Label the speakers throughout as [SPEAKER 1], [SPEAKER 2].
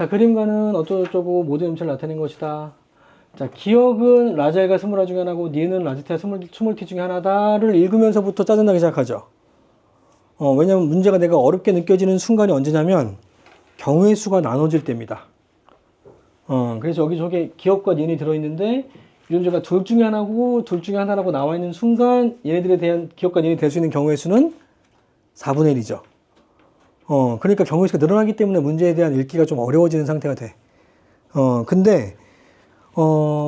[SPEAKER 1] 자, 그림과는 어쩌고저쩌고 모든 음체를 나타낸 것이다. 자, 기억은 라자이가 스물아 중에 하나고 니은은 라지테아 스물티 중에 하나다를 읽으면서부터 짜증나기 시작하죠. 왜냐면 문제가 내가 어렵게 느껴지는 순간이 언제냐면 경우의 수가 나눠질 때입니다. 그래서 여기 저게 기억과 니은이 들어있는데 유전자가 둘 중에 하나고 둘 중에 하나라고 나와 있는 순간 얘네들에 대한 기억과 니은이 될 수 있는 경우의 수는 4분의 1이죠. 그러니까 경우의 수가 늘어나기 때문에 문제에 대한 읽기가 좀 어려워지는 상태가 돼. 근데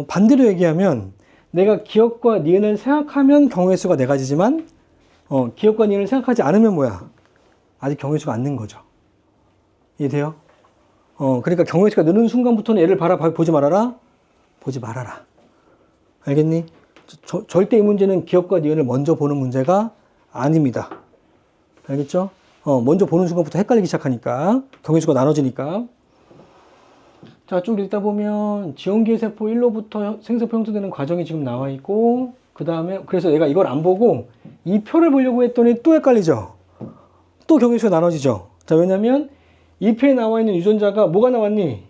[SPEAKER 1] 반대로 얘기하면 내가 기억과 니은을 생각하면 경우의 수가 4가지지만 기억과 니은을 생각하지 않으면 뭐야? 아직 경우의 수가 안 는 거죠. 이해돼요? 그러니까 경우의 수가 느는 순간부터는 얘를 보지 말아라? 보지 말아라. 알겠니? 절대 이 문제는 기억과 니은을 먼저 보는 문제가 아닙니다. 알겠죠? 먼저 보는 순간부터 헷갈리기 시작하니까 경우의 수가 나눠지니까. 자, 쭉 읽다 보면 지원기의 세포 1로부터 생세포 형성되는 과정이 지금 나와 있고 그 다음에 그래서 내가 이걸 안 보고 이 표를 보려고 했더니 또 헷갈리죠. 또 경우의 수가 나눠지죠. 자, 왜냐면 이 표에 나와 있는 유전자가 뭐가 나왔니?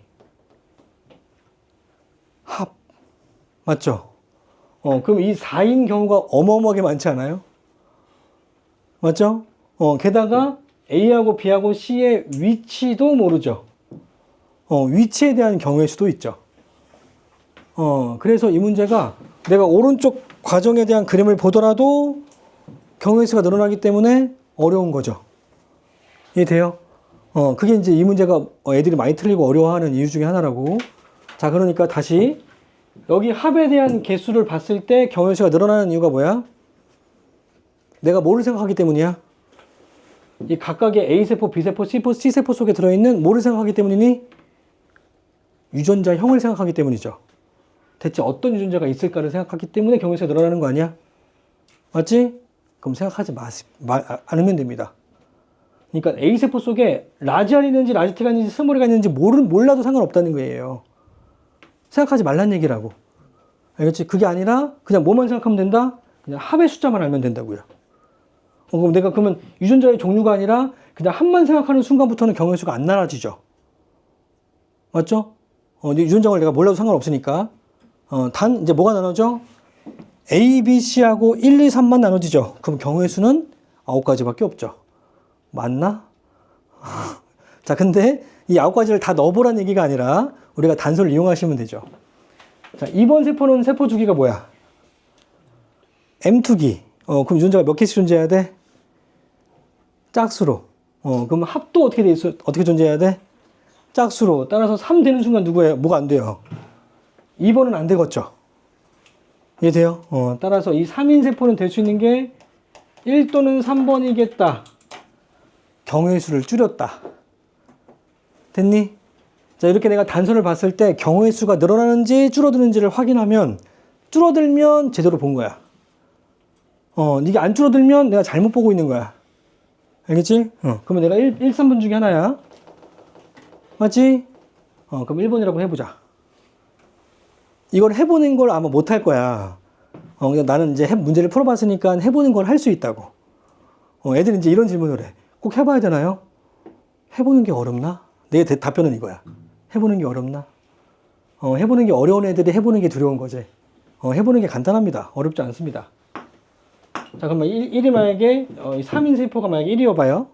[SPEAKER 1] 합. 맞죠? 그럼 이 4인 경우가 어마어마하게 많지 않아요? 맞죠? 게다가 A하고 B하고 C의 위치도 모르죠. 위치에 대한 경우의 수도 있죠. 그래서 이 문제가 내가 오른쪽 과정에 대한 그림을 보더라도 경우의 수가 늘어나기 때문에 어려운 거죠. 이해돼요? 그게 이제 이 문제가 애들이 많이 틀리고 어려워하는 이유 중에 하나라고. 자, 그러니까 다시 여기 합에 대한 개수를 봤을 때 경우의 수가 늘어나는 이유가 뭐야? 내가 뭐를 생각하기 때문이야? 이 각각의 A세포, B세포, C세포 속에 들어있는 뭐를 생각하기 때문이니? 유전자형을 생각하기 때문이죠. 대체 어떤 유전자가 있을까를 생각하기 때문에 경우의 수가 늘어나는 거 아니야? 맞지? 그럼 생각하지 않으면 됩니다. 그러니까 A세포 속에 라지알이 있는지 라지테가 있는지 스모리가 있는지 몰라도 상관없다는 거예요. 생각하지 말란 얘기라고. 알겠지? 그게 아니라 그냥 뭐만 생각하면 된다? 그냥 합의 숫자만 알면 된다고요. 그럼 내가 그러면 유전자의 종류가 아니라 그냥 합만 생각하는 순간부터는 경우의 수가 안 나눠지죠. 맞죠? 유전자를 내가 몰라도 상관없으니까. 단 이제 뭐가 나눠져? A, B, C하고 1, 2, 3만 나눠지죠. 그럼 경우의 수는 9가지밖에 없죠. 맞나? 자, 근데 이 9가지를 다 넣어보란 얘기가 아니라 우리가 단서를 이용하시면 되죠. 자, 이번 세포는 세포 주기가 뭐야? M2기. 그럼 유전자가 몇 개씩 존재해야 돼? 짝수로. 그럼 합도 어떻게 존재해야 돼? 짝수로. 따라서 3 되는 순간 누구예요? 뭐가 안 돼요? 2번은 안 되겠죠. 이해돼요? 따라서 이 3인 세포는 될 수 있는 게 1 또는 3번이겠다. 경우의 수를 줄였다. 됐니? 자, 이렇게 내가 단서를 봤을 때 경우의 수가 늘어나는지 줄어드는지를 확인하면 줄어들면 제대로 본 거야. 이게 안 줄어들면 내가 잘못 보고 있는 거야. 알겠지? 그러면 내가 1, 3번 중에 하나야. 맞지? 그럼 1번이라고 해보자. 이걸 해보는 걸 아마 못 할 거야. 그냥 나는 이제 문제를 풀어봤으니까 해보는 걸 할 수 있다고. 애들이 이제 이런 질문을 해. 꼭 해봐야 되나요? 해보는 게 어렵나? 내 답변은 이거야. 해보는 게 어렵나? 해보는 게 어려운 애들이 해보는 게 두려운 거지. 해보는 게 간단합니다. 어렵지 않습니다. 자, 그러면 1이 만약에 3인 세포가 만약에 1이어봐요.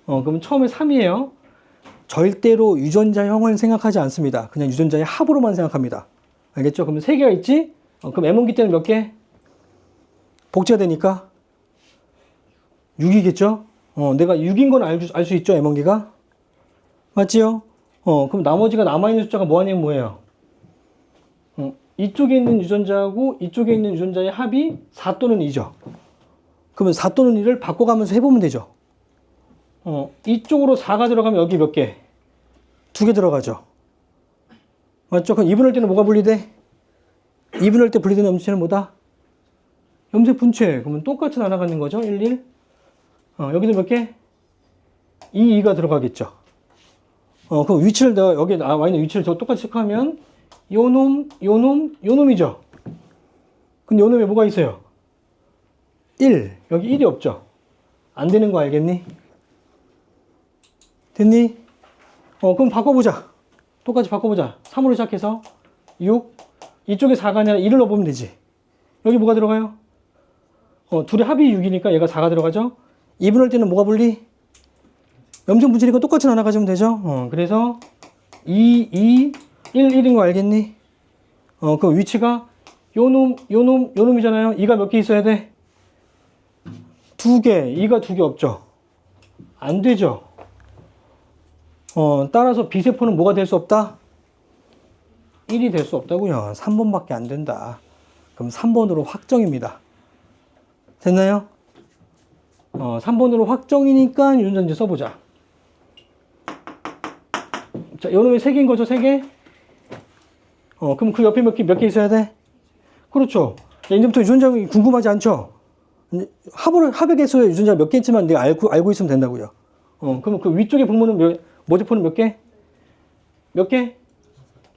[SPEAKER 1] 그러면 처음에 3이에요. 절대로 유전자형을 생각하지 않습니다. 그냥 유전자의 합으로만 생각합니다. 알겠죠? 그러면 3개가 있지? 그럼 M1기 때는 몇 개? 복제가 되니까 6이겠죠? 내가 6인 건 알 수 있죠? M1기가? 맞지요? 그럼 나머지가 남아있는 숫자가 뭐 아니면 뭐예요? 이쪽에 있는 유전자하고 이쪽에 있는 유전자의 합이 4 또는 2죠. 그러면 4 또는 2를 바꿔가면서 해보면 되죠. 이쪽으로 4가 들어가면 여기 몇 개? 2개 들어가죠. 맞죠? 그럼 2분할 때는 뭐가 분리돼? 2분할 때 분리되는 염체는 뭐다? 염색 분체. 그러면 똑같이 날아가는 거죠. 1, 1. 여기도 몇 개? 2, 2가 들어가겠죠. 그럼 위치를 내가 여기에 나와 있는 위치를 저 똑같이 체크하면 요 놈, 요 놈, 요 놈이죠. 근데 요 놈에 뭐가 있어요? 1. 여기 1이 없죠. 안 되는 거 알겠니? 됐니? 그럼 바꿔보자. 똑같이 바꿔보자. 3으로 시작해서 6. 이쪽에 4가 아니라 1을 넣어보면 되지. 여기 뭐가 들어가요? 둘의 합이 6이니까 얘가 4가 들어가죠? 2분할 때는 뭐가 분리? 염생 분치니까 똑같이 나눠 가지면 되죠? 그래서 2, 2, 1, 1인 거 알겠니? 그 위치가 요놈이잖아요. 2가 몇 개 있어야 돼? 2개. 2가 2개 없죠? 안 되죠? 따라서 B세포는 뭐가 될 수 없다? 1이 될 수 없다고요. 3번밖에 안 된다. 그럼 3번으로 확정입니다. 됐나요? 3번으로 확정이니까 유전자인지 써보자. 자, 요놈이 3개인 거죠, 3개? 그럼 그 옆에 몇 개 있어야 돼? 그렇죠. 자, 이제부터 유전자 궁금하지 않죠? 합의 개수의 유전자 몇 개인지만 내가 알고 있으면 된다고요. 그럼 그 위쪽에 보면은 모세포는 몇 개? 몇 개?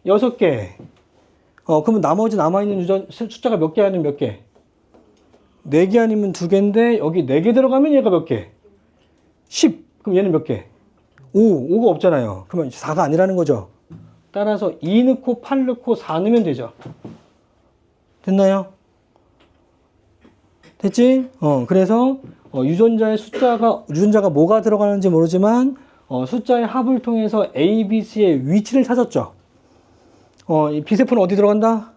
[SPEAKER 1] 6개. 그러면 나머지 남아있는 숫자가 몇 개 아니면 몇 개? 4개 아니면 2개인데, 여기 4개 들어가면 얘가 몇 개? 10. 그럼 얘는 몇 개? 5가 없잖아요. 그러면 4가 아니라는 거죠. 따라서 2 넣고 8 넣고 4 넣으면 되죠. 됐나요? 됐지? 그래서 유전자가 뭐가 들어가는지 모르지만 숫자의 합을 통해서 A, B, C의 위치를 찾았죠. 이 B세포는 어디 들어간다?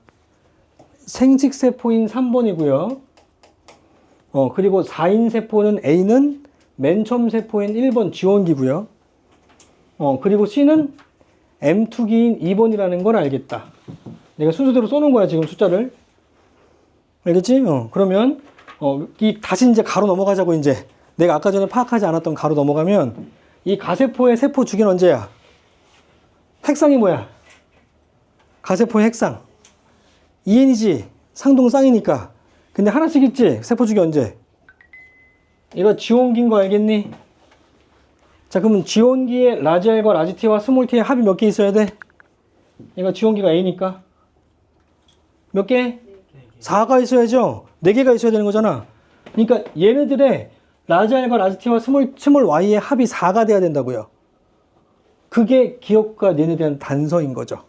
[SPEAKER 1] 생식세포인 3번이고요. 그리고 4인 세포는 A는 맨 처음 세포인 1번 지원기고요. 그리고 C는 M2기인 2번이라는 걸 알겠다. 내가 순서대로 써놓은 거야, 지금 숫자를. 알겠지? 그러면, 다시 이제 가로 넘어가자고, 이제. 내가 아까 전에 파악하지 않았던 가로 넘어가면, 이 가세포의 세포 주기는 언제야? 핵상이 뭐야? 가세포의 핵상. 2n이지. 상동 쌍이니까. 근데 하나씩 있지? 세포 주기 언제? 이거 지원기인 거 알겠니? 자, 그러면 지원기에 라지 R과 라지 T와 스몰 T의 합이 몇 개 있어야 돼? 얘가 지원기가 A니까. 몇 개? 4가 있어야죠. 4개가 있어야 되는 거잖아. 그러니까 얘네들의 라지 R과 라지 T와 스몰 Y의 합이 4가 돼야 된다고요. 그게 기억과 닌에 대한 단서인 거죠.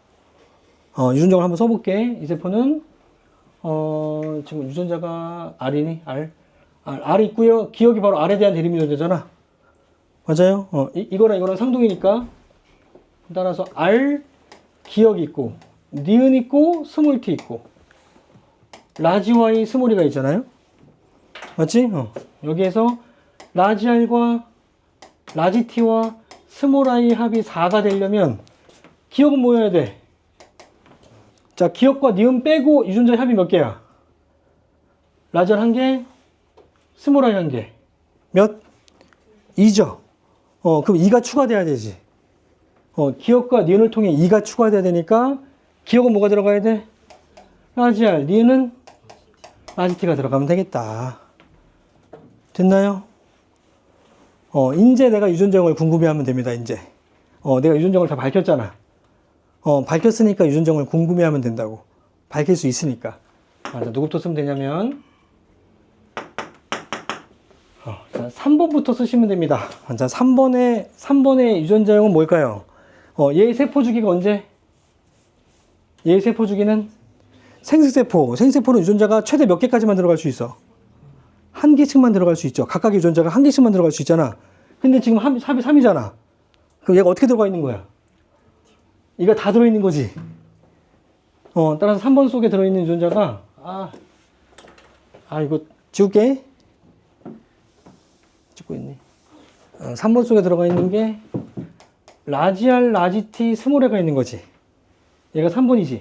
[SPEAKER 1] 유전자를 한번 써볼게. 이 세포는 지금 유전자가 R이니? R 있고요. 기억이 바로 R에 대한 대립 유전자잖아. 맞아요? 이거랑 상동이니까. 따라서 R 기억이 있고, 니은 있고, 스몰 T 있고, 라지 Y, 스몰 E가 있잖아요. 맞지? 여기에서 라지 R과 라지 T와 스몰 I 합이 4가 되려면 기억은 뭐여야 돼? 자, 기억과 니은 빼고 유전자 합이 몇 개야? 라지 R 1개, 스몰 I 1개. 몇? 2죠. 그럼 2가 추가돼야 되지. 기억과 니은을 통해 2가 추가돼야 되니까 기억은 뭐가 들어가야 돼? 라지 R, 니은은 라지 T가 들어가면 되겠다. 됐나요? 이제 내가 유전자형을 궁금해하면 됩니다. 이제 내가 유전자형을 다 밝혔잖아. 밝혔으니까 유전자형을 궁금해하면 된다고. 밝힐 수 있으니까. 자, 누구부터 쓰면 되냐면 자, 3번부터 쓰시면 됩니다. 자, 3번의 유전자형은 뭘까요? 얘의 세포 주기가 언제? 얘의 세포 주기는 생식세포. 생식세포는 유전자가 최대 몇 개까지만 들어갈 수 있어? 한 개씩만 들어갈 수 있죠. 각각의 유전자가 한 개씩만 들어갈 수 있잖아. 근데 지금 합이 3이잖아. 그럼 얘가 어떻게 들어가 있는 거야? 이거 다 들어있는 거지. 따라서 3번 속에 들어있는 유전자가, 이거 지울게. 찍고 있네. 3번 속에 들어가 있는 게, 라지 R, 라지 T, 스몰 A가 있는 거지. 얘가 3번이지.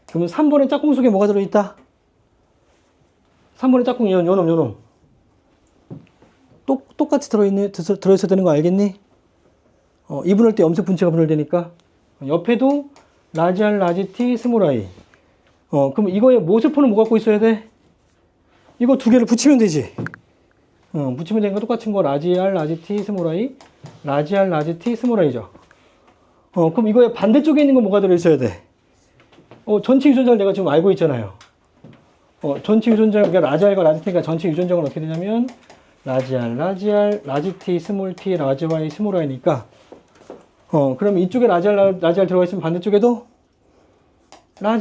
[SPEAKER 1] 그러면 3번의 짝꿍 속에 뭐가 들어있다? 3번의 짝꿍이 요놈. 똑같이 들어있어야 되는 거 알겠니? 2분할 때 염색 분체가 분할되니까. 옆에도 라지 R, 라지 T, 스몰 I. 그럼 이거에 모세포는 뭐 갖고 있어야 돼? 이거 두 개를 붙이면 되지. 붙이면 되는 거 똑같은 거 라지 R, 라지 T, 스몰 I. 라지 R, 라지 T, 스몰 I죠. 그럼 이거에 반대쪽에 있는 건 뭐가 들어있어야 돼? 전체 유전자를 내가 지금 알고 있잖아요. 전체 유전자, 그러니까 라지 R과 라지 T가 전체 유전자가 어떻게 되냐면 라지 R, 라지 T, 스몰 T, 라지 Y, 스몰 I니까 그럼 이쪽에 라지알 들어가 있으면 반대쪽에도 라지알